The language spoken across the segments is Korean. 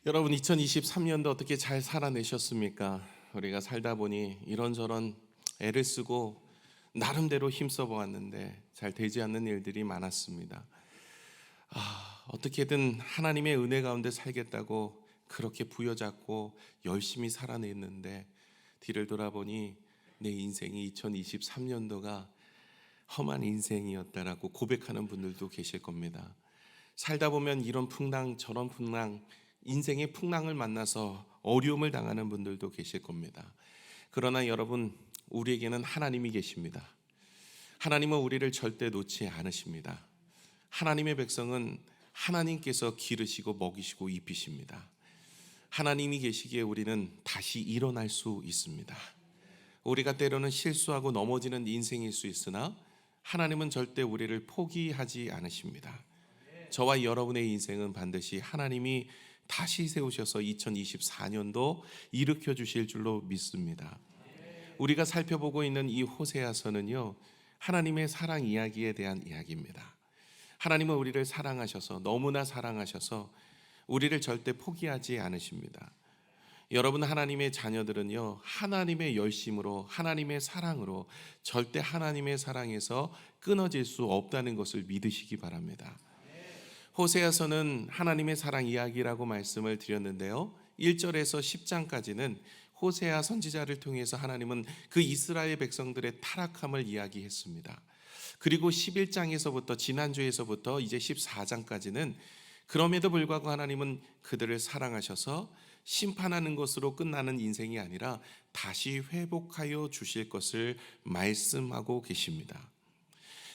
여러분 2023년도 어떻게 잘 살아내셨습니까? 우리가 살다 보니 이런저런 애를 쓰고 나름대로 힘써 보았는데 잘 되지 않는 일들이 많았습니다. 어떻게든 하나님의 은혜 가운데 살겠다고 그렇게 부여잡고 열심히 살아냈는데 뒤를 돌아보니 내 인생이 2023년도가 험한 인생이었다라고 고백하는 분들도 계실 겁니다. 살다 보면 이런 풍랑 저런 풍랑, 인생의 풍랑을 만나서 어려움을 당하는 분들도 계실 겁니다. 그러나 여러분, 우리에게는 하나님이 계십니다. 하나님은 우리를 절대 놓지 않으십니다. 하나님의 백성은 하나님께서 기르시고 먹이시고 입히십니다. 하나님이 계시기에 우리는 다시 일어날 수 있습니다. 우리가 때로는 실수하고 넘어지는 인생일 수 있으나 하나님은 절대 우리를 포기하지 않으십니다. 저와 여러분의 인생은 반드시 하나님이 다시 세우셔서 2024년도 일으켜 주실 줄로 믿습니다. 우리가 살펴보고 있는 이 호세아서는요, 하나님의 사랑 이야기에 대한 이야기입니다. 하나님은 우리를 사랑하셔서, 너무나 사랑하셔서 우리를 절대 포기하지 않으십니다. 여러분, 하나님의 자녀들은요, 하나님의 열심으로, 하나님의 사랑으로 절대 하나님의 사랑에서 끊어질 수 없다는 것을 믿으시기 바랍니다. 호세아서는 하나님의 사랑 이야기라고 말씀을 드렸는데요, 1절에서 10장까지는 호세아 선지자를 통해서 하나님은 그 이스라엘 백성들의 타락함을 이야기했습니다. 그리고 11장에서부터, 지난주에서부터 이제 14장까지는 그럼에도 불구하고 하나님은 그들을 사랑하셔서 심판하는 것으로 끝나는 인생이 아니라 다시 회복하여 주실 것을 말씀하고 계십니다.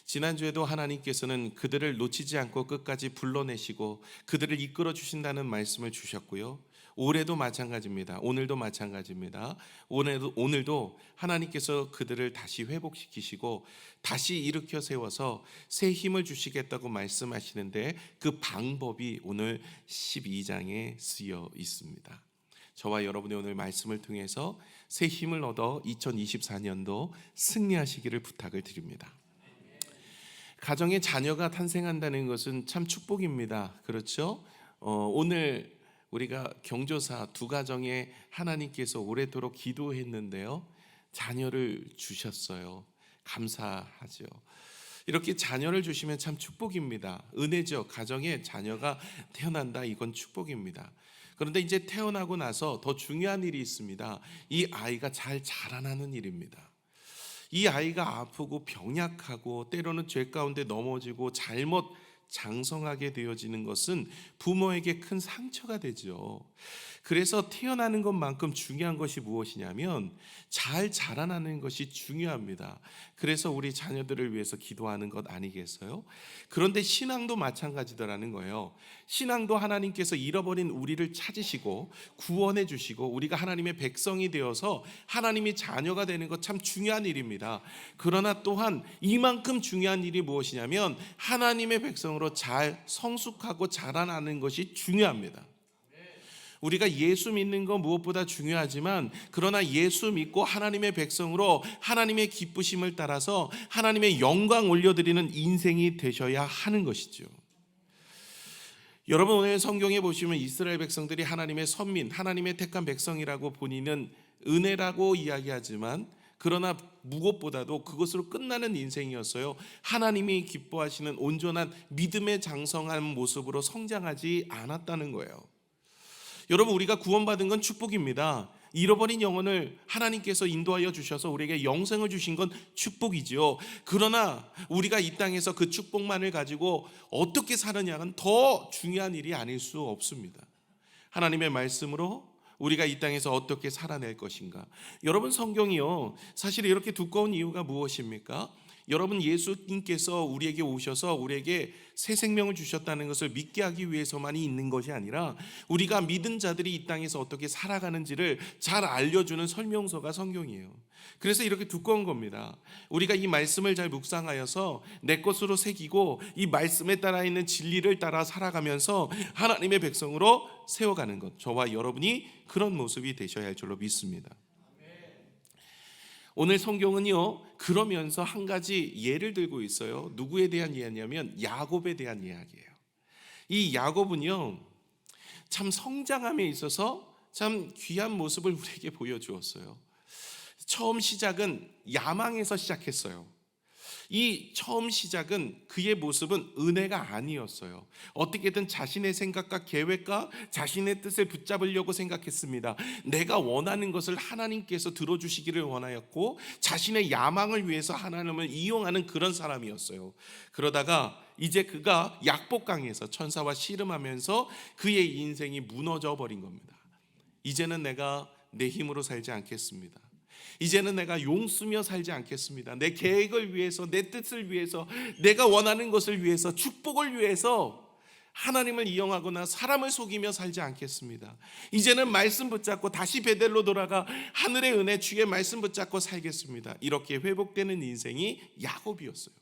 지난주에도 하나님께서는 그들을 놓치지 않고 끝까지 불러내시고 그들을 이끌어 주신다는 말씀을 주셨고요, 올해도 마찬가지입니다. 오늘도 마찬가지입니다. 오늘도 하나님께서 그들을 다시 회복시키시고 다시 일으켜 세워서 새 힘을 주시겠다고 말씀하시는데 그 방법이 오늘 12장에 쓰여 있습니다. 저와 여러분의 오늘 말씀을 통해서 새 힘을 얻어 2024년도 승리하시기를 부탁을 드립니다. 가정에 자녀가 탄생한다는 것은 참 축복입니다. 그렇죠? 오늘 우리가 경조사 두 가정에 하나님께서 오래도록 기도했는데요, 자녀를 주셨어요. 감사하죠. 이렇게 자녀를 주시면 참 축복입니다. 은혜죠. 가정에 자녀가 태어난다, 이건 축복입니다. 그런데 이제 태어나고 나서 더 중요한 일이 있습니다. 이 아이가 잘 자라나는 일입니다. 이 아이가 아프고 병약하고 때로는 죄 가운데 넘어지고 잘못 장성하게 되어지는 것은 부모에게 큰 상처가 되죠. 그래서 태어나는 것만큼 중요한 것이 무엇이냐면 잘 자라나는 것이 중요합니다. 그래서 우리 자녀들을 위해서 기도하는 것 아니겠어요? 그런데 신앙도 마찬가지더라는 거예요. 신앙도 하나님께서 잃어버린 우리를 찾으시고 구원해 주시고 우리가 하나님의 백성이 되어서 하나님의 자녀가 되는 것 참 중요한 일입니다. 그러나 또한 이만큼 중요한 일이 무엇이냐면 하나님의 백성으로 잘 성숙하고 자라나는 것이 중요합니다. 우리가 예수 믿는 건 무엇보다 중요하지만 그러나 예수 믿고 하나님의 백성으로 하나님의 기쁘심을 따라서 하나님의 영광 올려드리는 인생이 되셔야 하는 것이죠. 여러분, 오늘 성경에 보시면 이스라엘 백성들이 하나님의 선민, 하나님의 택한 백성이라고 본인은 은혜라고 이야기하지만 그러나 무엇보다도 그것으로 끝나는 인생이었어요. 하나님이 기뻐하시는 온전한 믿음의 장성한 모습으로 성장하지 않았다는 거예요. 여러분, 우리가 구원받은 건 축복입니다. 잃어버린 영혼을 하나님께서 인도하여 주셔서 우리에게 영생을 주신 건 축복이죠. 그러나 우리가 이 땅에서 그 축복만을 가지고 어떻게 사느냐는 더 중요한 일이 아닐 수 없습니다. 하나님의 말씀으로 우리가 이 땅에서 어떻게 살아낼 것인가. 여러분, 성경이요, 사실 이렇게 두꺼운 이유가 무엇입니까? 여러분, 예수님께서 우리에게 오셔서 우리에게 새 생명을 주셨다는 것을 믿게 하기 위해서만이 있는 것이 아니라 우리가 믿은 자들이 이 땅에서 어떻게 살아가는지를 잘 알려주는 설명서가 성경이에요. 그래서 이렇게 두꺼운 겁니다. 우리가 이 말씀을 잘 묵상하여서 내 것으로 새기고 이 말씀에 따라 있는 진리를 따라 살아가면서 하나님의 백성으로 세워가는 것, 저와 여러분이 그런 모습이 되셔야 할 줄로 믿습니다. 오늘 성경은요, 그러면서 한 가지 예를 들고 있어요. 누구에 대한 예냐면 야곱에 대한 이야기예요. 이 야곱은요, 참 성장함에 있어서 참 귀한 모습을 우리에게 보여주었어요. 처음 시작은 야망에서 시작했어요. 이 처음 시작은 그의 모습은 은혜가 아니었어요. 어떻게든 자신의 생각과 계획과 자신의 뜻을 붙잡으려고 생각했습니다. 내가 원하는 것을 하나님께서 들어주시기를 원하였고 자신의 야망을 위해서 하나님을 이용하는 그런 사람이었어요. 그러다가 이제 그가 약복강에서 천사와 씨름하면서 그의 인생이 무너져 버린 겁니다. 이제는 내가 내 힘으로 살지 않겠습니다. 이제는 내가 용쓰며 살지 않겠습니다. 내 계획을 위해서, 내 뜻을 위해서, 내가 원하는 것을 위해서, 축복을 위해서 하나님을 이용하거나 사람을 속이며 살지 않겠습니다. 이제는 말씀 붙잡고 다시 베델로 돌아가 하늘의 은혜 주의 말씀 붙잡고 살겠습니다. 이렇게 회복되는 인생이 야곱이었어요.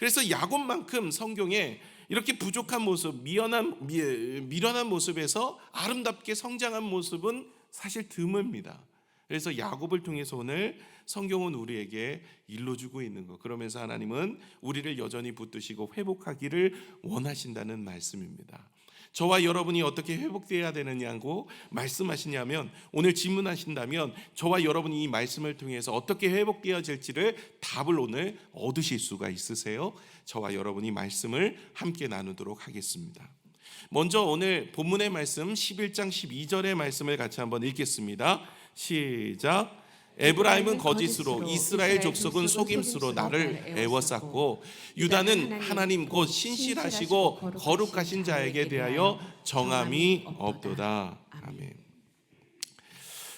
그래서 야곱만큼 성경에 이렇게 부족한 모습, 미련한 모습에서 아름답게 성장한 모습은 사실 드뭅니다. 그래서 야곱을 통해서 오늘 성경은 우리에게 일러주고 있는 것, 그러면서 하나님은 우리를 여전히 붙드시고 회복하기를 원하신다는 말씀입니다. 저와 여러분이 어떻게 회복되어야 되느냐고 말씀하시냐면, 오늘 질문하신다면 저와 여러분이 이 말씀을 통해서 어떻게 회복되어질지를 답을 오늘 얻으실 수가 있으세요? 저와 여러분이 말씀을 함께 나누도록 하겠습니다. 먼저 오늘 본문의 말씀 11장 12절의 말씀을 같이 한번 읽겠습니다. 시작. 에브라임은 거짓으로, 이스라엘 족속은 속임수로 나를 애워쌌고, 유다는 하나님 곧 신실하시고 거룩하신 자에게 대하여 정함이 없도다. 아멘.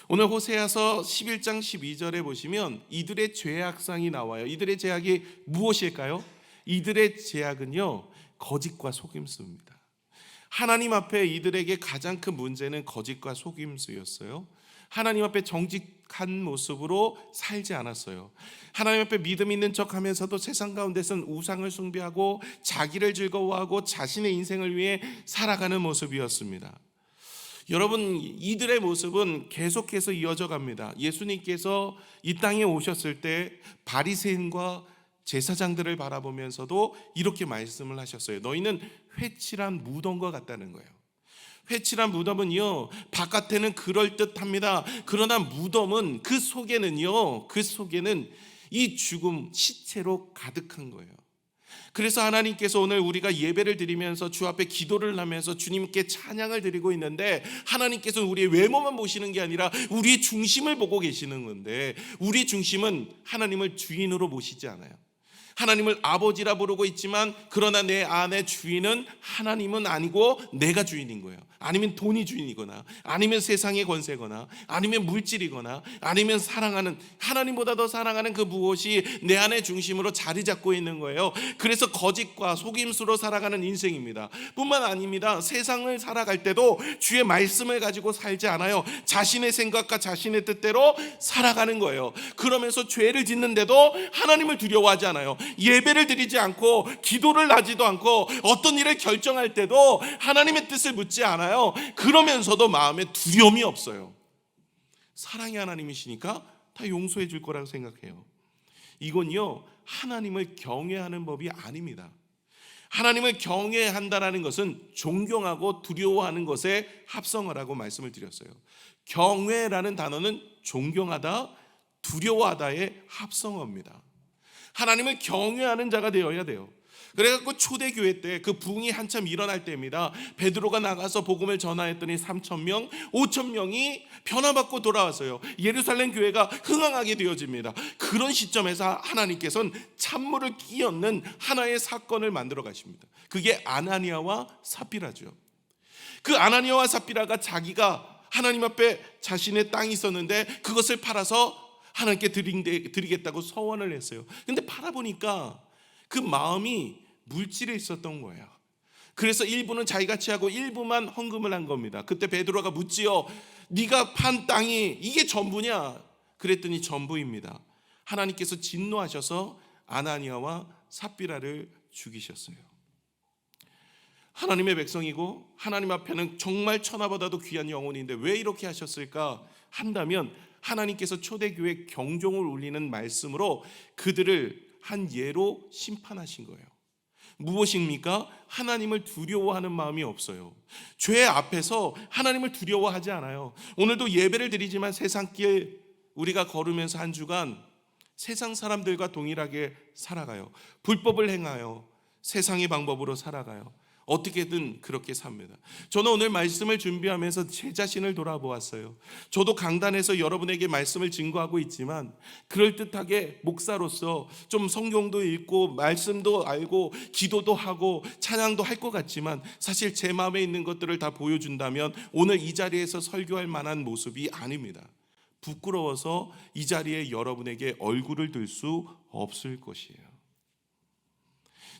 오늘 호세아서 11장 12절에 보시면 이들의 죄악상이 나와요. 이들의 죄악이 무엇일까요? 이들의 죄악은요, 거짓과 속임수입니다. 하나님 앞에 이들에게 가장 큰 문제는 거짓과 속임수였어요. 하나님 앞에 정직한 모습으로 살지 않았어요. 하나님 앞에 믿음 있는 척하면서도 세상 가운데서는 우상을 숭배하고 자기를 즐거워하고 자신의 인생을 위해 살아가는 모습이었습니다. 여러분, 이들의 모습은 계속해서 이어져 갑니다. 예수님께서 이 땅에 오셨을 때 바리새인과 제사장들을 바라보면서도 이렇게 말씀을 하셨어요. 너희는 회칠한 무덤과 같다는 거예요. 회칠한 무덤은요, 바깥에는 그럴듯합니다. 그러나 무덤은 그 속에는 이 죽음, 시체로 가득한 거예요. 그래서 하나님께서 오늘 우리가 예배를 드리면서 주 앞에 기도를 하면서 주님께 찬양을 드리고 있는데, 하나님께서 우리의 외모만 보시는 게 아니라 우리의 중심을 보고 계시는 건데, 우리의 중심은 하나님을 주인으로 모시지 않아요. 하나님을 아버지라 부르고 있지만 그러나 내 안의 주인은 하나님은 아니고 내가 주인인 거예요. 아니면 돈이 주인이거나, 아니면 세상의 권세거나, 아니면 물질이거나, 아니면 사랑하는, 하나님보다 더 사랑하는 그 무엇이 내 안의 중심으로 자리 잡고 있는 거예요. 그래서 거짓과 속임수로 살아가는 인생입니다. 뿐만 아닙니다. 세상을 살아갈 때도 주의 말씀을 가지고 살지 않아요. 자신의 생각과 자신의 뜻대로 살아가는 거예요. 그러면서 죄를 짓는데도 하나님을 두려워하지 않아요. 예배를 드리지 않고 기도를 하지도 않고 어떤 일을 결정할 때도 하나님의 뜻을 묻지 않아요. 그러면서도 마음에 두려움이 없어요. 사랑의 하나님이시니까 다 용서해 줄 거라고 생각해요. 이건요, 하나님을 경외하는 법이 아닙니다. 하나님을 경외한다라는 것은 존경하고 두려워하는 것에 합성어라고 말씀을 드렸어요. 경외라는 단어는 존경하다, 두려워하다의 합성어입니다. 하나님을 경외하는 자가 되어야 돼요. 그래갖고 초대교회 때 그 부흥이 한참 일어날 때입니다. 베드로가 나가서 복음을 전하였더니 3,000명, 5,000명이 변화받고 돌아왔어요. 예루살렘 교회가 흥황하게 되어집니다. 그런 시점에서 하나님께서는 찬물을 끼얹는 하나의 사건을 만들어 가십니다. 그게 아나니아와 삽비라죠. 그 아나니아와 삽비라가 자기가 하나님 앞에 자신의 땅이 있었는데 그것을 팔아서 하나님께 드리겠다고 서원을 했어요. 근데 팔아보니까 그 마음이 물질에 있었던 거예요. 그래서 일부는 자기가 취하고 일부만 헌금을 한 겁니다. 그때 베드로가 묻지요. 네가 판 땅이 이게 전부냐? 그랬더니 전부입니다. 하나님께서 진노하셔서 아나니아와 삽비라를 죽이셨어요. 하나님의 백성이고 하나님 앞에는 정말 천하보다도 귀한 영혼인데 왜 이렇게 하셨을까 한다면, 하나님께서 초대교회 경종을 울리는 말씀으로 그들을 한 예로 심판하신 거예요. 무엇입니까? 하나님을 두려워하는 마음이 없어요. 죄 앞에서 하나님을 두려워하지 않아요. 오늘도 예배를 드리지만 세상길 우리가 걸으면서 한 주간 세상 사람들과 동일하게 살아가요. 불법을 행하여 세상의 방법으로 살아가요. 어떻게든 그렇게 삽니다. 저는 오늘 말씀을 준비하면서 제 자신을 돌아보았어요. 저도 강단에서 여러분에게 말씀을 증거하고 있지만 그럴듯하게 목사로서 좀 성경도 읽고 말씀도 알고 기도도 하고 찬양도 할 것 같지만 사실 제 마음에 있는 것들을 다 보여준다면 오늘 이 자리에서 설교할 만한 모습이 아닙니다. 부끄러워서 이 자리에 여러분에게 얼굴을 들 수 없을 것이에요.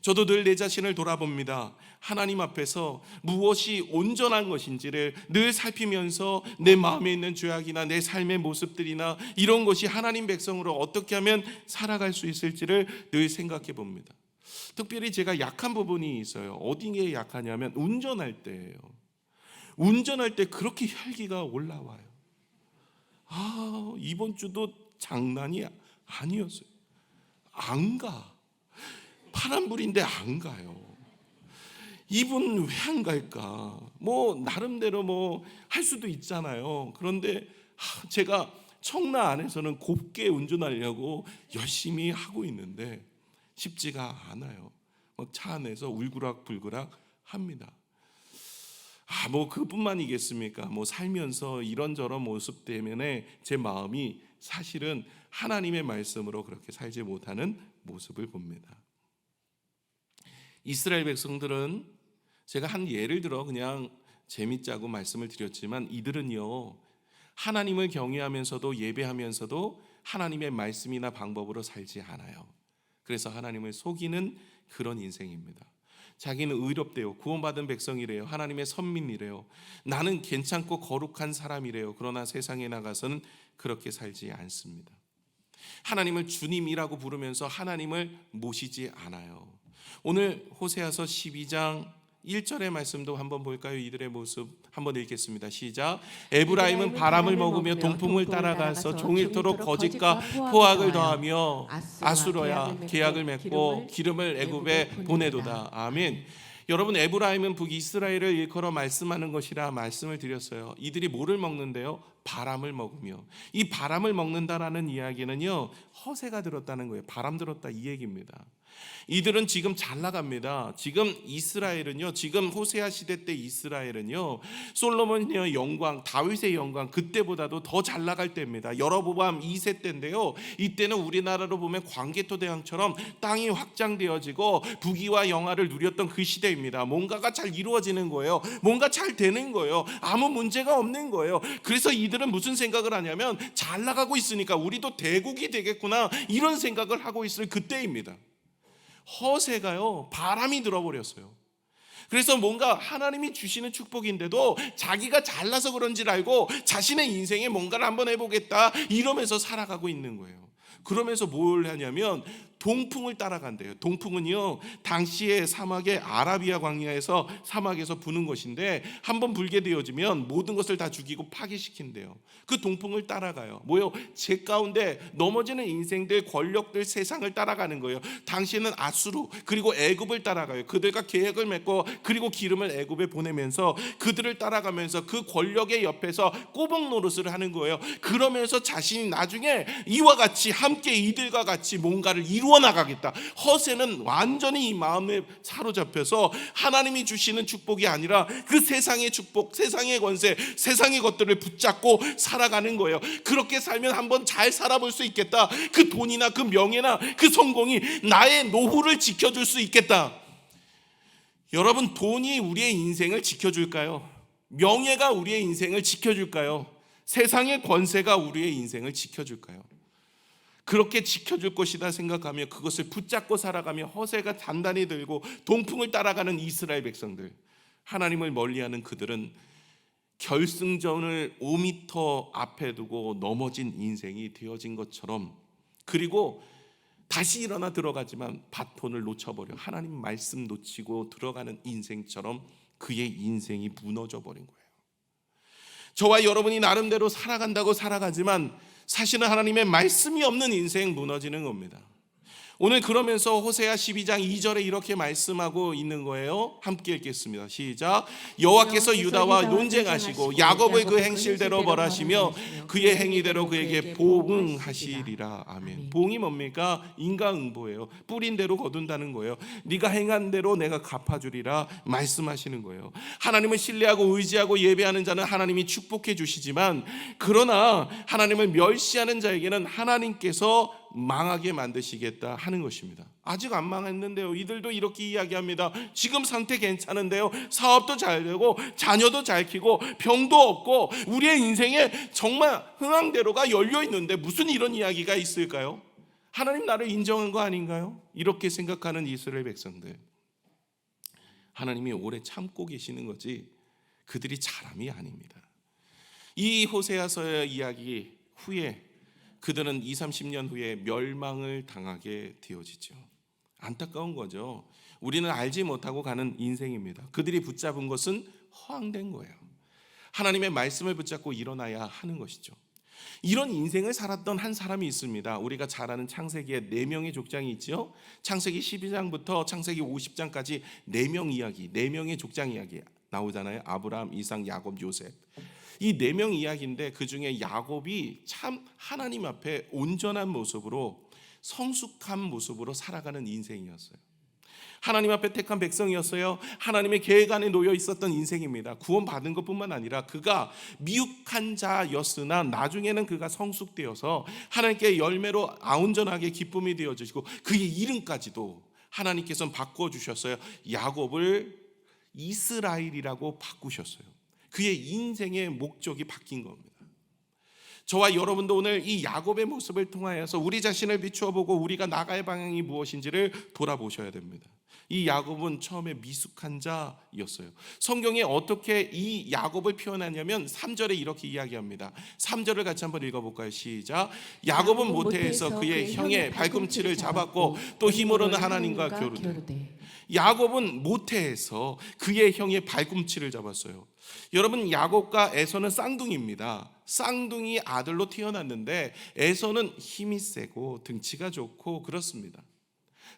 저도 늘 내 자신을 돌아봅니다. 하나님 앞에서 무엇이 온전한 것인지를 늘 살피면서 내 마음에 있는 죄악이나 내 삶의 모습들이나 이런 것이 하나님 백성으로 어떻게 하면 살아갈 수 있을지를 늘 생각해 봅니다. 특별히 제가 약한 부분이 있어요. 어디에 약하냐면 운전할 때예요. 운전할 때 그렇게 혈기가 올라와요. 이번 주도 장난이 아니었어요. 안 가. 파란불인데 안 가요. 이분 왜 안 갈까? 나름대로 할 수도 있잖아요. 그런데 제가 청라 안에서는 곱게 운전하려고 열심히 하고 있는데 쉽지가 않아요. 차 안에서 울그락불그락 합니다. 그뿐만이겠습니까? 살면서 이런저런 모습 때문에 제 마음이 사실은 하나님의 말씀으로 그렇게 살지 못하는 모습을 봅니다. 이스라엘 백성들은 제가 한 예를 들어 그냥 재밌자고 말씀을 드렸지만 이들은요 하나님을 경외하면서도 예배하면서도 하나님의 말씀이나 방법으로 살지 않아요. 그래서 하나님을 속이는 그런 인생입니다. 자기는 의롭대요. 구원받은 백성이래요. 하나님의 선민이래요. 나는 괜찮고 거룩한 사람이래요. 그러나 세상에 나가서는 그렇게 살지 않습니다. 하나님을 주님이라고 부르면서 하나님을 모시지 않아요. 오늘 호세아서 12장 1절의 말씀도 한번 볼까요? 이들의 모습 한번 읽겠습니다. 시작. 에브라임은 바람을 먹으며 동풍을 따라가서 종일토록 거짓과 포악을 더하며 아수러야 계약을 맺고 기름을 애굽에 보내도다. 아멘. 여러분, 에브라임은 북이스라엘을 일컬어 말씀하는 것이라 말씀을 드렸어요. 이들이 뭐를 먹는데요? 바람을 먹으며. 이 바람을 먹는다라는 이야기는요 허세가 들었다는 거예요. 바람 들었다 이 얘기입니다. 이들은 지금 잘 나갑니다. 지금 이스라엘은요, 지금 호세아 시대 때 이스라엘은요 솔로몬의 영광, 다윗의 영광 그때보다도 더 잘 나갈 때입니다. 여로보암 2세 때인데요, 이때는 우리나라로 보면 광개토 대왕처럼 땅이 확장되어지고 부귀와 영화를 누렸던 그 시대입니다. 뭔가가 잘 이루어지는 거예요. 뭔가 잘 되는 거예요. 아무 문제가 없는 거예요. 그래서 이들은 무슨 생각을 하냐면 잘 나가고 있으니까 우리도 대국이 되겠구나 이런 생각을 하고 있을 그때입니다. 허세가요 바람이 들어버렸어요. 그래서 뭔가 하나님이 주시는 축복인데도 자기가 잘나서 그런지를 알고 자신의 인생에 뭔가를 한번 해보겠다 이러면서 살아가고 있는 거예요. 그러면서 뭘 하냐면 동풍을 따라간대요. 동풍은요 당시의 사막의 아라비아 광야에서 사막에서 부는 것인데 한번 불게 되어지면 모든 것을 다 죽이고 파괴시킨대요. 그 동풍을 따라가요. 제 가운데 넘어지는 인생들, 권력들, 세상을 따라가는 거예요. 당시에는 아수르 그리고 애굽을 따라가요. 그들과 계획을 맺고 그리고 기름을 애굽에 보내면서 그들을 따라가면서 그 권력의 옆에서 꼬복 노릇을 하는 거예요. 그러면서 자신이 나중에 이와 같이 함께 이들과 같이 뭔가를 이루어 나가겠다. 허세는 완전히 이 마음에 사로잡혀서 하나님이 주시는 축복이 아니라 그 세상의 축복, 세상의 권세, 세상의 것들을 붙잡고 살아가는 거예요. 그렇게 살면 한번 잘 살아볼 수 있겠다. 그 돈이나 그 명예나 그 성공이 나의 노후를 지켜줄 수 있겠다. 여러분, 돈이 우리의 인생을 지켜줄까요? 명예가 우리의 인생을 지켜줄까요? 세상의 권세가 우리의 인생을 지켜줄까요? 그렇게 지켜줄 것이다 생각하며 그것을 붙잡고 살아가며 허세가 단단히 들고 동풍을 따라가는 이스라엘 백성들, 하나님을 멀리하는 그들은 결승전을 5m 앞에 두고 넘어진 인생이 되어진 것처럼, 그리고 다시 일어나 들어가지만 바톤을 놓쳐버려 하나님 말씀 놓치고 들어가는 인생처럼 그의 인생이 무너져 버린 거예요. 저와 여러분이 나름대로 살아간다고 살아가지만 사실은 하나님의 말씀이 없는 인생 무너지는 겁니다. 오늘 그러면서 호세아 12장 2절에 이렇게 말씀하고 있는 거예요. 함께 읽겠습니다. 시작. 여호와께서 유다와 논쟁하시고 야곱의 그 행실대로 벌하시며 그의 행위대로 그에게 보응하시리라. 아멘. 보응이 뭡니까? 인과응보예요. 뿌린 대로 거둔다는 거예요. 네가 행한 대로 내가 갚아주리라 말씀하시는 거예요. 하나님을 신뢰하고 의지하고 예배하는 자는 하나님이 축복해 주시지만, 그러나 하나님을 멸시하는 자에게는 하나님께서 망하게 만드시겠다 하는 것입니다. 아직 안 망했는데요. 이들도 이렇게 이야기합니다. 지금 상태 괜찮은데요. 사업도 잘 되고 자녀도 잘 키고 병도 없고 우리의 인생에 정말 흥황대로가 열려 있는데 무슨 이런 이야기가 있을까요? 하나님 나를 인정한 거 아닌가요? 이렇게 생각하는 이스라엘 백성들, 하나님이 오래 참고 계시는 거지 그들이 사람이 아닙니다. 이 호세아서의 이야기 후에 그들은 20-30년 후에 멸망을 당하게 되어지죠. 안타까운 거죠. 우리는 알지 못하고 가는 인생입니다. 그들이 붙잡은 것은 허황된 거예요. 하나님의 말씀을 붙잡고 일어나야 하는 것이죠. 이런 인생을 살았던 한 사람이 있습니다. 우리가 잘 아는 창세기에 4명의 족장이 있죠. 창세기 12장부터 창세기 50장까지 4명 이야기, 4명의 족장 이야기 나오잖아요. 아브라함, 이삭, 야곱, 요셉. 이 4명 이야기인데 그 중에 야곱이 참 하나님 앞에 온전한 모습으로, 성숙한 모습으로 살아가는 인생이었어요. 하나님 앞에 택한 백성이었어요. 하나님의 계획 안에 놓여 있었던 인생입니다. 구원받은 것뿐만 아니라 그가 미혹한 자였으나 나중에는 그가 성숙되어서 하나님께 열매로 아운전하게 기쁨이 되어지고 그의 이름까지도 하나님께서는 바꿔주셨어요. 야곱을 이스라엘이라고 바꾸셨어요. 그의 인생의 목적이 바뀐 겁니다. 저와 여러분도 오늘 이 야곱의 모습을 통하여서 우리 자신을 비추어 보고 우리가 나갈 방향이 무엇인지를 돌아보셔야 됩니다. 이 야곱은 처음에 미숙한 자였어요. 성경에 어떻게 이 야곱을 표현하냐면 3절에 이렇게 이야기합니다. 3절을 같이 한번 읽어볼까요? 시작. 야곱은 모태에서 그의 형의 발꿈치를 잡았고 또 힘으로는 하나님과 교류되. 야곱은 모태에서 그의 형의 발꿈치를 잡았어요. 여러분, 야곱과 에서는 쌍둥이입니다. 쌍둥이 아들로 태어났는데 에서는 힘이 세고 등치가 좋고 그렇습니다.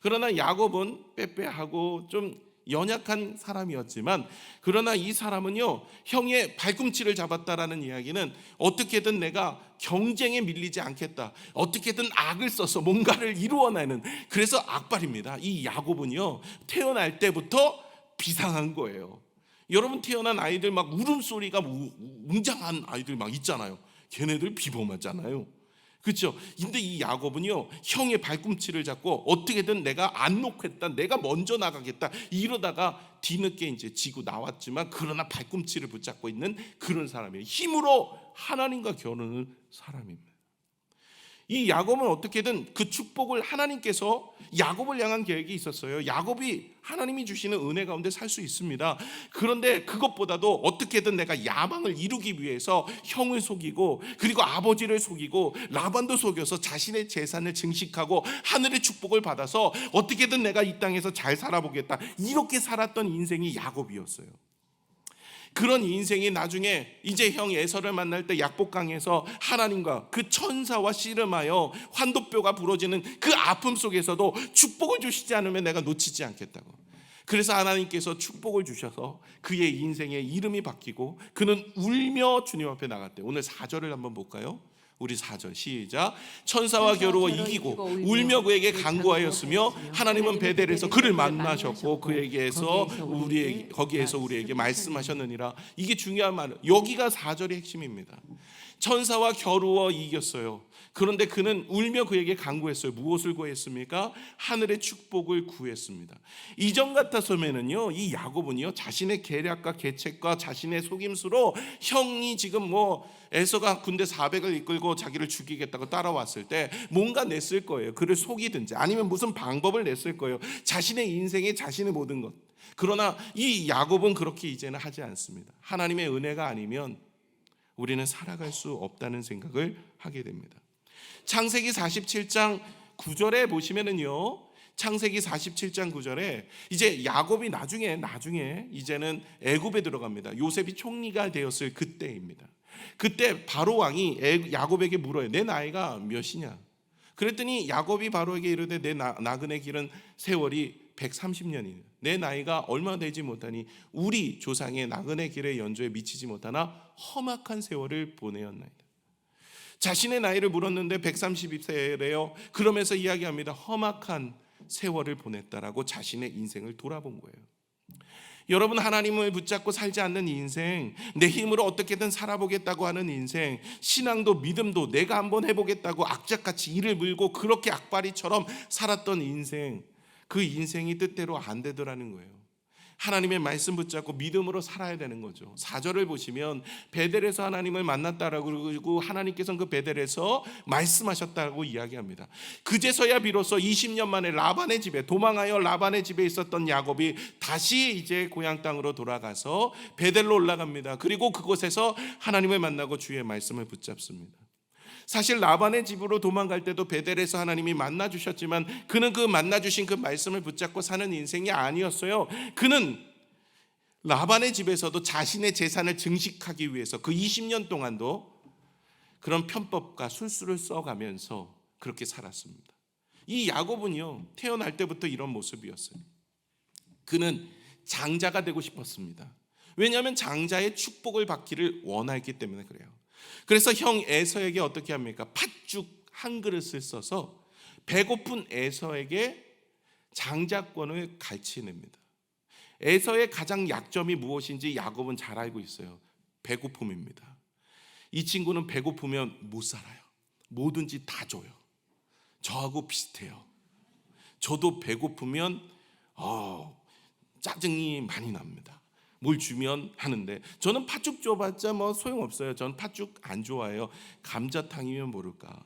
그러나 야곱은 빼빼하고 좀 연약한 사람이었지만, 그러나 이 사람은요, 형의 발꿈치를 잡았다라는 이야기는 어떻게든 내가 경쟁에 밀리지 않겠다, 어떻게든 악을 써서 뭔가를 이루어내는, 그래서 악발입니다. 이 야곱은요, 태어날 때부터 비상한 거예요. 여러분, 태어난 아이들 막 울음소리가 웅장한 아이들 막 있잖아요. 걔네들 비범하잖아요. 그렇죠? 근데 이 야곱은요, 형의 발꿈치를 잡고 어떻게든 내가 안 놓겠다, 내가 먼저 나가겠다 이러다가 뒤늦게 이제 지고 나왔지만, 그러나 발꿈치를 붙잡고 있는 그런 사람이에요. 힘으로 하나님과 겨루는 사람입니다. 이 야곱은 어떻게든 그 축복을, 하나님께서 야곱을 향한 계획이 있었어요. 야곱이 하나님이 주시는 은혜 가운데 살 수 있습니다. 그런데 그것보다도 어떻게든 내가 야망을 이루기 위해서 형을 속이고, 그리고 아버지를 속이고, 라반도 속여서 자신의 재산을 증식하고 하늘의 축복을 받아서 어떻게든 내가 이 땅에서 잘 살아보겠다, 이렇게 살았던 인생이 야곱이었어요. 그런 인생이 나중에 이제 형 에서를 만날 때 약복강에서 하나님과 그 천사와 씨름하여 환도뼈가 부러지는 그 아픔 속에서도 축복을 주시지 않으면 내가 놓치지 않겠다고. 그래서 하나님께서 축복을 주셔서 그의 인생의 이름이 바뀌고 그는 울며 주님 앞에 나갔대요. 오늘 4절을 한번 볼까요? 우리 4절 시작. 천사와 겨루어 이기고 울며 그에게 간구하였으며 하나님은 베델에서 그를 만나셨고 거기에서 우리에게 말씀하셨느니라. 이게 중요한 말, 여기가 4절의 핵심입니다. 천사와 겨루어 이겼어요. 그런데 그는 울며 그에게 간구했어요. 무엇을 구했습니까? 하늘의 축복을 구했습니다. 이전 같았으면은요, 이 야곱은요, 자신의 계략과 계책과 자신의 속임수로 형이 지금 에서가 군대 400을 이끌고 자기를 죽이겠다고 따라왔을 때 뭔가 냈을 거예요. 그를 속이든지 아니면 무슨 방법을 냈을 거예요. 자신의 인생에 자신의 모든 것. 그러나 이 야곱은 그렇게 이제는 하지 않습니다. 하나님의 은혜가 아니면 우리는 살아갈 수 없다는 생각을 하게 됩니다. 창세기 47장 9절에 보시면은요, 창세기 47장 9절에 이제 야곱이 나중에 이제는 애굽에 들어갑니다. 요셉이 총리가 되었을 그때입니다. 그때 바로 왕이 야곱에게 물어요. 내 나이가 몇이냐? 그랬더니 야곱이 바로에게 이르되 내 나그네 길은 세월이 130년이니 내 나이가 얼마 되지 못하니 우리 조상의 나그네 길의 연조에 미치지 못하나 험악한 세월을 보내었나이다. 자신의 나이를 물었는데 130세래요. 그러면서 이야기합니다. 험악한 세월을 보냈다라고 자신의 인생을 돌아본 거예요. 여러분, 하나님을 붙잡고 살지 않는 인생, 내 힘으로 어떻게든 살아보겠다고 하는 인생, 신앙도 믿음도 내가 한번 해보겠다고 악착같이 이를 물고 그렇게 악바리처럼 살았던 인생, 그 인생이 뜻대로 안 되더라는 거예요. 하나님의 말씀 붙잡고 믿음으로 살아야 되는 거죠. 4절을 보시면 베델에서 하나님을 만났다라고 그러고 하나님께서는 그 베델에서 말씀하셨다고 이야기합니다. 그제서야 비로소 20년 만에 라반의 집에 도망하여 라반의 집에 있었던 야곱이 다시 이제 고향 땅으로 돌아가서 베델로 올라갑니다. 그리고 그곳에서 하나님을 만나고 주의 말씀을 붙잡습니다. 사실 라반의 집으로 도망갈 때도 베델에서 하나님이 만나주셨지만 그는 그 만나주신 그 말씀을 붙잡고 사는 인생이 아니었어요. 그는 라반의 집에서도 자신의 재산을 증식하기 위해서 그 20년 동안도 그런 편법과 술수를 써가면서 그렇게 살았습니다. 이 야곱은요, 태어날 때부터 이런 모습이었어요. 그는 장자가 되고 싶었습니다. 왜냐하면 장자의 축복을 받기를 원했기 때문에 그래요. 그래서 형 에서에게 어떻게 합니까? 팥죽 한 그릇을 써서 배고픈 에서에게 장자권을 갈취냅니다. 에서의 가장 약점이 무엇인지 야곱은 잘 알고 있어요. 배고픔입니다. 이 친구는 배고프면 못 살아요. 뭐든지 다 줘요. 저하고 비슷해요. 저도 배고프면 짜증이 많이 납니다. 뭘 주면 하는데 저는 팥죽 줘봤자 뭐 소용없어요. 저는 팥죽 안 좋아해요. 감자탕이면 모를까.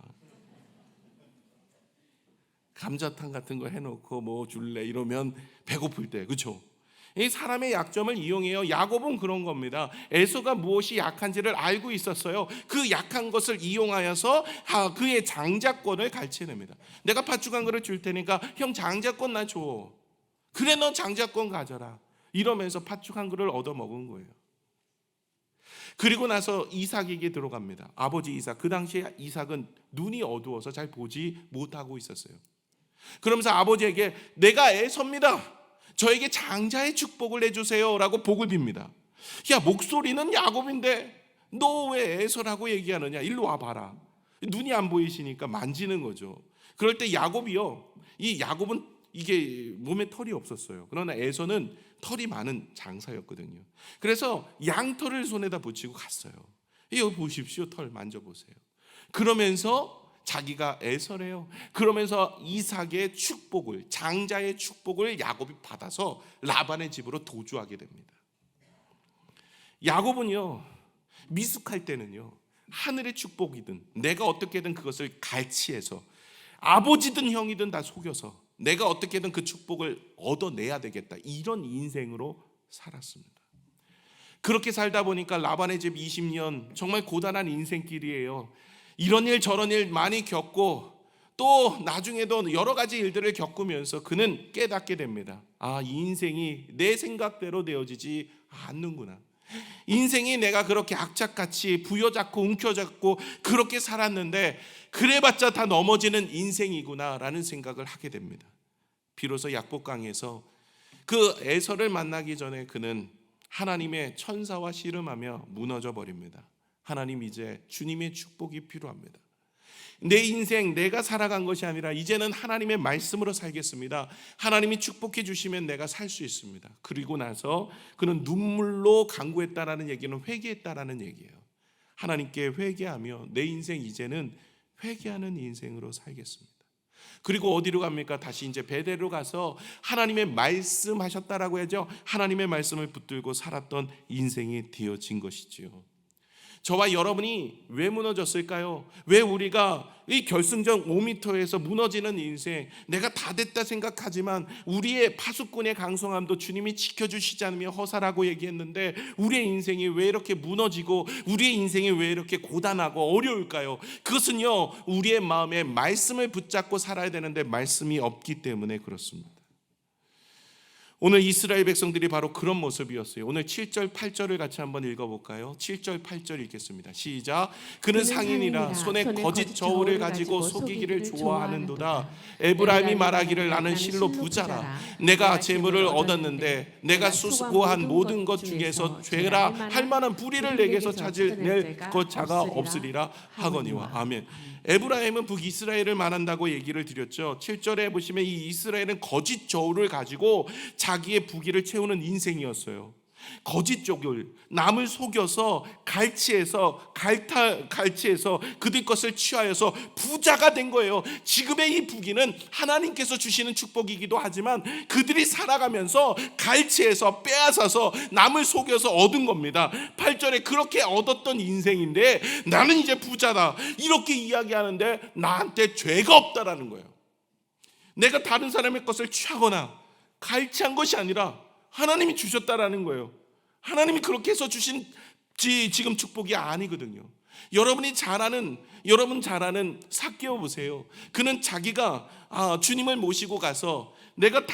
감자탕 같은 거 해놓고 뭐 줄래 이러면 배고플 때, 그렇죠? 이 사람의 약점을 이용해요. 야곱은 그런 겁니다. 에서가 무엇이 약한지를 알고 있었어요. 그 약한 것을 이용하여서 그의 장자권을 갈취냅니다. 내가 팥죽 한 그릇 줄 테니까 형 장자권 나 줘. 그래, 너 장자권 가져라. 이러면서 팥죽 한 그릇을 얻어먹은 거예요. 그리고 나서 이삭에게 들어갑니다. 아버지 이삭. 그 당시에 이삭은 눈이 어두워서 잘 보지 못하고 있었어요. 그러면서 아버지에게 내가 에서입니다. 저에게 장자의 축복을 내주세요 라고 복을 빕니다. 야, 목소리는 야곱인데 너 왜 에서라고 얘기하느냐. 일로 와봐라. 눈이 안 보이시니까 만지는 거죠. 그럴 때 야곱이요, 이 야곱은 이게 몸에 털이 없었어요. 그러나 에서는 털이 많은 장사였거든요. 그래서 양털을 손에다 붙이고 갔어요. 이거 보십시오. 털 만져보세요. 그러면서 자기가 에서래요. 그러면서 이삭의 축복을, 장자의 축복을 야곱이 받아서 라반의 집으로 도주하게 됩니다. 야곱은요, 미숙할 때는요, 하늘의 축복이든 내가 어떻게든 그것을 갈취해서 아버지든 형이든 다 속여서 내가 어떻게든 그 축복을 얻어내야 되겠다, 이런 인생으로 살았습니다. 그렇게 살다 보니까 라반의 집 20년 정말 고단한 인생길이에요. 이런 일 저런 일 많이 겪고 또 나중에도 여러 가지 일들을 겪으면서 그는 깨닫게 됩니다. 이 인생이 내 생각대로 되어지지 않는구나. 인생이 내가 그렇게 악착같이 부여잡고 움켜잡고 그렇게 살았는데 그래봤자 다 넘어지는 인생이구나 라는 생각을 하게 됩니다. 비로소 약복강에서 그 에서를 만나기 전에 그는 하나님의 천사와 씨름하며 무너져 버립니다. 하나님, 이제 주님의 축복이 필요합니다. 내 인생 내가 살아간 것이 아니라 이제는 하나님의 말씀으로 살겠습니다. 하나님이 축복해 주시면 내가 살 수 있습니다. 그리고 나서 그는 눈물로 간구했다라는 얘기는 회개했다라는 얘기예요. 하나님께 회개하며 내 인생 이제는 회개하는 인생으로 살겠습니다. 그리고 어디로 갑니까? 다시 이제 베델로 가서 하나님의 말씀하셨다라고 하죠. 하나님의 말씀을 붙들고 살았던 인생이 되어진 것이지요. 저와 여러분이 왜 무너졌을까요? 왜 우리가 이 결승전 5m에서 무너지는 인생, 내가 다 됐다 생각하지만 우리의 파수꾼의 강성함도 주님이 지켜주시지 않으면 허사라고 얘기했는데 우리의 인생이 왜 이렇게 무너지고 우리의 인생이 왜 이렇게 고단하고 어려울까요? 그것은요, 우리의 마음에 말씀을 붙잡고 살아야 되는데 말씀이 없기 때문에 그렇습니다. 오늘 이스라엘 백성들이 바로 그런 모습이었어요. 오늘 7절 8절을 같이 한번 읽어볼까요? 7절 8절 읽겠습니다. 시작. 그는 상인이라 손에 거짓 저울을 가지고 속이기를 좋아하는도다. 에브라임이 말하기를 나는 실로 부자라. 내가 재물을 얻었는데 내가 수고한 모든 것 중에서 죄라 할 만한 불의를 내게서 찾을 것 자가 없으리라 하거니와. 아멘. 에브라임은 북이스라엘을 말한다고 얘기를 드렸죠. 7절에 보시면 이 이스라엘은 거짓 저울을 가지고 자기의 부귀를 채우는 인생이었어요. 거짓 저울, 남을 속여서 갈취해서 그들 것을 취하여서 부자가 된 거예요. 지금의 이 부귀는 하나님께서 주시는 축복이기도 하지만 그들이 살아가면서 갈취해서 빼앗아서 남을 속여서 얻은 겁니다. 8절에 그렇게 얻었던 인생인데 나는 이제 부자다 이렇게 이야기하는데 나한테 죄가 없다라는 거예요. 내가 다른 사람의 것을 취하거나 갈취한 것이 아니라 하나님이 주셨다라는 거예요. 하나님이 그렇게 해서 주신 지금 축복이 아니거든요. 여러분 잘 아는 삭개오 보세요. 그는 자기가 주님을 모시고 가서 내가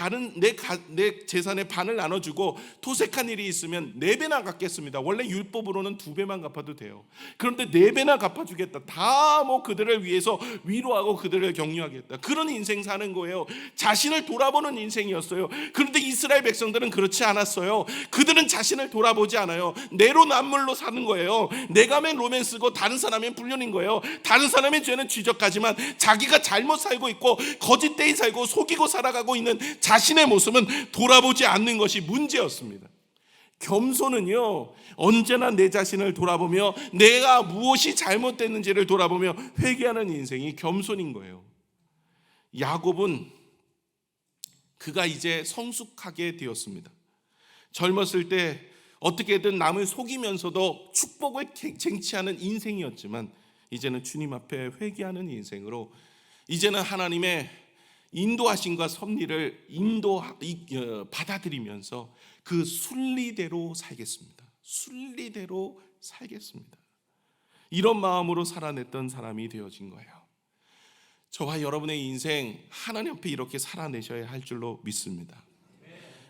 내 재산의 반을 나눠주고 토색한 일이 있으면 4배나 갚겠습니다. 원래 율법으로는 2배만 갚아도 돼요. 그런데 4배나 갚아주겠다. 다 뭐 그들을 위해서 위로하고 그들을 격려하겠다. 그런 인생 사는 거예요. 자신을 돌아보는 인생이었어요. 그런데 이스라엘 백성들은 그렇지 않았어요. 그들은 자신을 돌아보지 않아요. 내로남불로 사는 거예요. 내가면 로맨스고 다른 사람은 불륜인 거예요. 다른 사람의 죄는 지적하지만 자기가 잘못 살고 있고 거짓되이 살고 속이고 살아가고 있는 자신의 모습은 돌아보지 않는 것이 문제였습니다. 겸손은요, 언제나 내 자신을 돌아보며 내가 무엇이 잘못됐는지를 돌아보며 회개하는 인생이 겸손인 거예요. 야곱은 그가 이제 성숙하게 되었습니다. 젊었을 때 어떻게든 남을 속이면서도 축복을 쟁취하는 인생이었지만 이제는 주님 앞에 회개하는 인생으로 이제는 하나님의 인도하심과 섭리를 받아들이면서 그 순리대로 살겠습니다. 순리대로 살겠습니다. 이런 마음으로 살아냈던 사람이 되어진 거예요. 저와 여러분의 인생 하나님 앞에 이렇게 살아내셔야 할 줄로 믿습니다.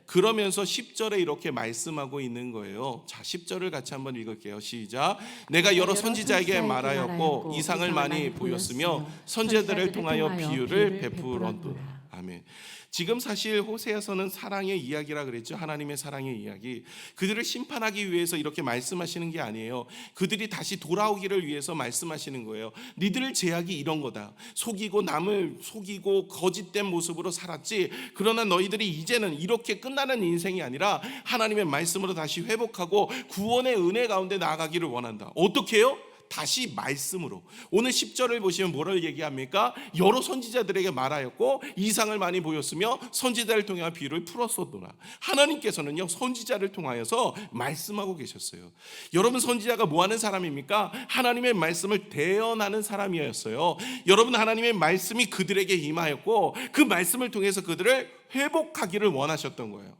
그러면서 10절에 이렇게 말씀하고 있는 거예요. 자, 10절을 같이 한번 읽을게요. 시작. 내가 여러 선지자에게 말하였고 이상을 많이 보였으며 선지자들을 통하여 비유를 베풀었도다. 아멘. 지금 사실 호세아서는 사랑의 이야기라 그랬죠. 하나님의 사랑의 이야기. 그들을 심판하기 위해서 이렇게 말씀하시는 게 아니에요. 그들이 다시 돌아오기를 위해서 말씀하시는 거예요. 니들의 죄악이 이런 거다. 속이고 남을 속이고 거짓된 모습으로 살았지. 그러나 너희들이 이제는 이렇게 끝나는 인생이 아니라 하나님의 말씀으로 다시 회복하고 구원의 은혜 가운데 나아가기를 원한다. 어떻게 해요? 다시 말씀으로. 오늘 10절을 보시면 뭐를 얘기합니까? 여러 선지자들에게 말하였고 이상을 많이 보였으며 선지자를 통해 비유를 풀었었더라. 하나님께서는요 선지자를 통하여서 말씀하고 계셨어요. 여러분 선지자가 뭐 하는 사람입니까? 하나님의 말씀을 대언하는 사람이었어요. 여러분 하나님의 말씀이 그들에게 임하였고 그 말씀을 통해서 그들을 회복하기를 원하셨던 거예요.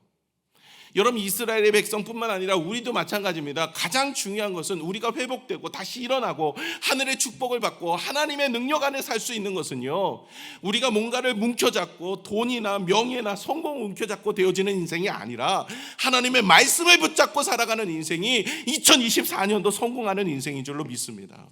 여러분 이스라엘의 백성뿐만 아니라 우리도 마찬가지입니다. 가장 중요한 것은 우리가 회복되고 다시 일어나고 하늘의 축복을 받고 하나님의 능력 안에 살 수 있는 것은요 우리가 뭔가를 뭉켜잡고 돈이나 명예나 성공을 뭉켜잡고 되어지는 인생이 아니라 하나님의 말씀을 붙잡고 살아가는 인생이 2024년도 성공하는 인생인 줄로 믿습니다.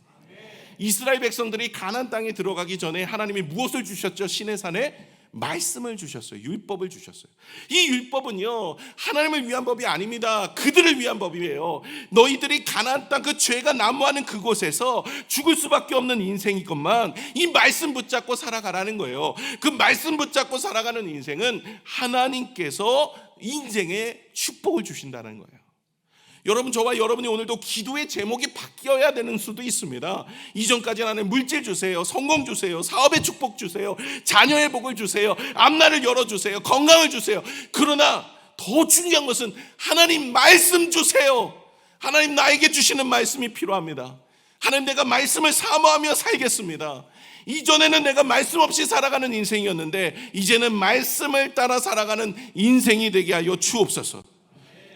이스라엘 백성들이 가나안 땅에 들어가기 전에 하나님이 무엇을 주셨죠? 시내산에 말씀을 주셨어요. 율법을 주셨어요. 이 율법은요 하나님을 위한 법이 아닙니다. 그들을 위한 법이에요. 너희들이 가나안 땅 그 죄가 난무하는 그곳에서 죽을 수밖에 없는 인생이건만 이 말씀 붙잡고 살아가라는 거예요. 그 말씀 붙잡고 살아가는 인생은 하나님께서 인생에 축복을 주신다는 거예요. 여러분 저와 여러분이 오늘도 기도의 제목이 바뀌어야 되는 수도 있습니다. 이전까지 나는 물질 주세요, 성공 주세요, 사업의 축복 주세요, 자녀의 복을 주세요, 앞날을 열어주세요, 건강을 주세요. 그러나 더 중요한 것은 하나님 말씀 주세요. 하나님 나에게 주시는 말씀이 필요합니다. 하나님 내가 말씀을 사모하며 살겠습니다. 이전에는 내가 말씀 없이 살아가는 인생이었는데 이제는 말씀을 따라 살아가는 인생이 되게 하여 주옵소서.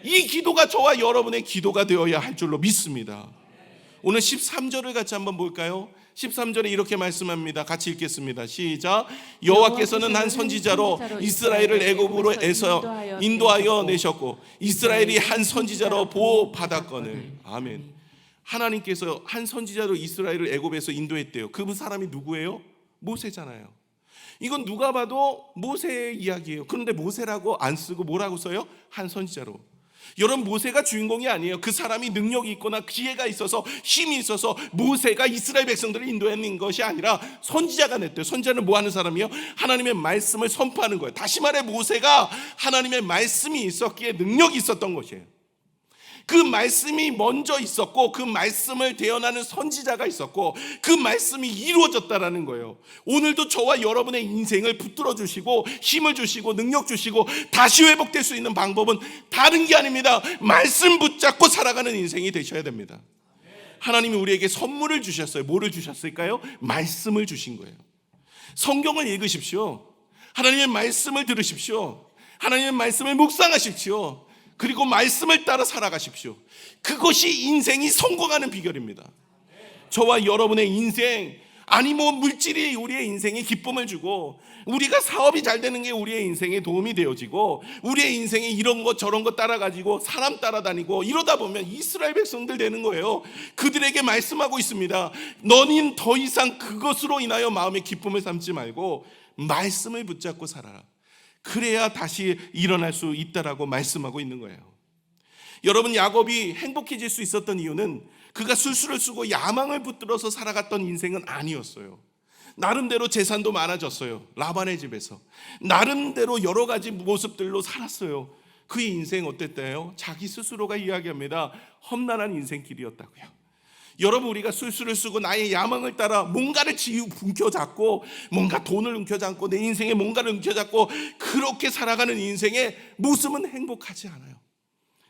이 기도가 저와 여러분의 기도가 되어야 할 줄로 믿습니다. 오늘 13절을 같이 한번 볼까요? 13절에 이렇게 말씀합니다. 같이 읽겠습니다. 시작. 여호와께서는 한 선지자로 이스라엘을 애굽으로에서 인도하여 내셨고 이스라엘이 한 선지자로 보호받았거늘. 아멘. 하나님께서 한 선지자로 이스라엘을 애굽에서 인도했대요. 그 사람이 누구예요? 모세잖아요. 이건 누가 봐도 모세의 이야기예요. 그런데 모세라고 안 쓰고 뭐라고 써요? 한 선지자로. 여러분, 모세가 주인공이 아니에요. 그 사람이 능력이 있거나 기회가 있어서 힘이 있어서 모세가 이스라엘 백성들을 인도하는 것이 아니라 선지자가 냈대요. 선지자는 뭐 하는 사람이요? 하나님의 말씀을 선포하는 거예요. 다시 말해 모세가 하나님의 말씀이 있었기에 능력이 있었던 것이에요. 그 말씀이 먼저 있었고 그 말씀을 대언하는 선지자가 있었고 그 말씀이 이루어졌다라는 거예요. 오늘도 저와 여러분의 인생을 붙들어 주시고 힘을 주시고 능력 주시고 다시 회복될 수 있는 방법은 다른 게 아닙니다. 말씀 붙잡고 살아가는 인생이 되셔야 됩니다. 하나님이 우리에게 선물을 주셨어요. 뭐를 주셨을까요? 말씀을 주신 거예요. 성경을 읽으십시오. 하나님의 말씀을 들으십시오. 하나님의 말씀을 묵상하십시오. 그리고 말씀을 따라 살아가십시오. 그것이 인생이 성공하는 비결입니다. 저와 여러분의 인생, 아니 뭐 물질이 우리의 인생에 기쁨을 주고 우리가 사업이 잘 되는 게 우리의 인생에 도움이 되어지고 우리의 인생에 이런 것 저런 것 따라가지고 사람 따라다니고 이러다 보면 이스라엘 백성들 되는 거예요. 그들에게 말씀하고 있습니다. 너는 더 이상 그것으로 인하여 마음의 기쁨을 삼지 말고 말씀을 붙잡고 살아라. 그래야 다시 일어날 수 있다라고 말씀하고 있는 거예요. 여러분, 야곱이 행복해질 수 있었던 이유는 그가 술수를 쓰고 야망을 붙들어서 살아갔던 인생은 아니었어요. 나름대로 재산도 많아졌어요. 라반의 집에서 나름대로 여러 가지 모습들로 살았어요. 그의 인생 어땠대요? 자기 스스로가 이야기합니다. 험난한 인생길이었다고요. 여러분, 우리가 술수를 쓰고 나의 야망을 따라 뭔가를 움켜잡고 뭔가 돈을 움켜잡고 내 인생에 뭔가를 움켜잡고 그렇게 살아가는 인생의 모습은 행복하지 않아요.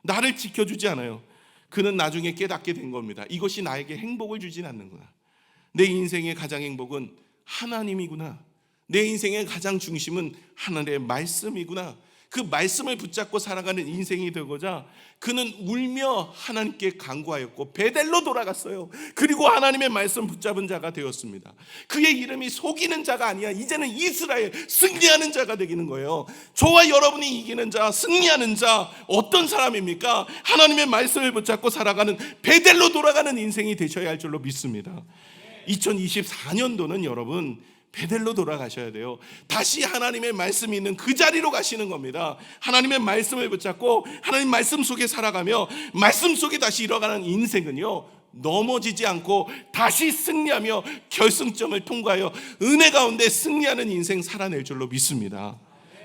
나를 지켜주지 않아요. 그는 나중에 깨닫게 된 겁니다. 이것이 나에게 행복을 주진 않는구나. 내 인생의 가장 행복은 하나님이구나. 내 인생의 가장 중심은 하나님의 말씀이구나. 그 말씀을 붙잡고 살아가는 인생이 되고자 그는 울며 하나님께 간구하였고 베델로 돌아갔어요. 그리고 하나님의 말씀 붙잡은 자가 되었습니다. 그의 이름이 속이는 자가 아니야. 이제는 이스라엘 승리하는 자가 되기는 거예요. 저와 여러분이 이기는 자, 승리하는 자 어떤 사람입니까? 하나님의 말씀을 붙잡고 살아가는 베델로 돌아가는 인생이 되셔야 할 줄로 믿습니다. 2024년도는 여러분 베델로 돌아가셔야 돼요. 다시 하나님의 말씀이 있는 그 자리로 가시는 겁니다. 하나님의 말씀을 붙잡고 하나님 말씀 속에 살아가며 말씀 속에 다시 일어가는 인생은요, 넘어지지 않고 다시 승리하며 결승점을 통과하여 은혜 가운데 승리하는 인생 살아낼 줄로 믿습니다.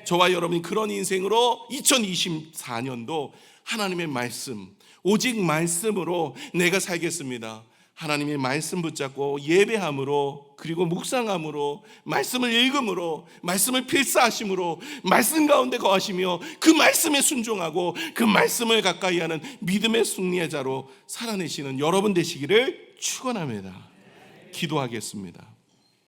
저와 여러분이 그런 인생으로 2024년도 하나님의 말씀, 오직 말씀으로 내가 살겠습니다. 하나님의 말씀 붙잡고 예배함으로 그리고 묵상함으로 말씀을 읽음으로 말씀을 필사하심으로 말씀 가운데 거하시며 그 말씀에 순종하고 그 말씀을 가까이 하는 믿음의 승리자로 살아내시는 여러분 되시기를 축원합니다. 기도하겠습니다.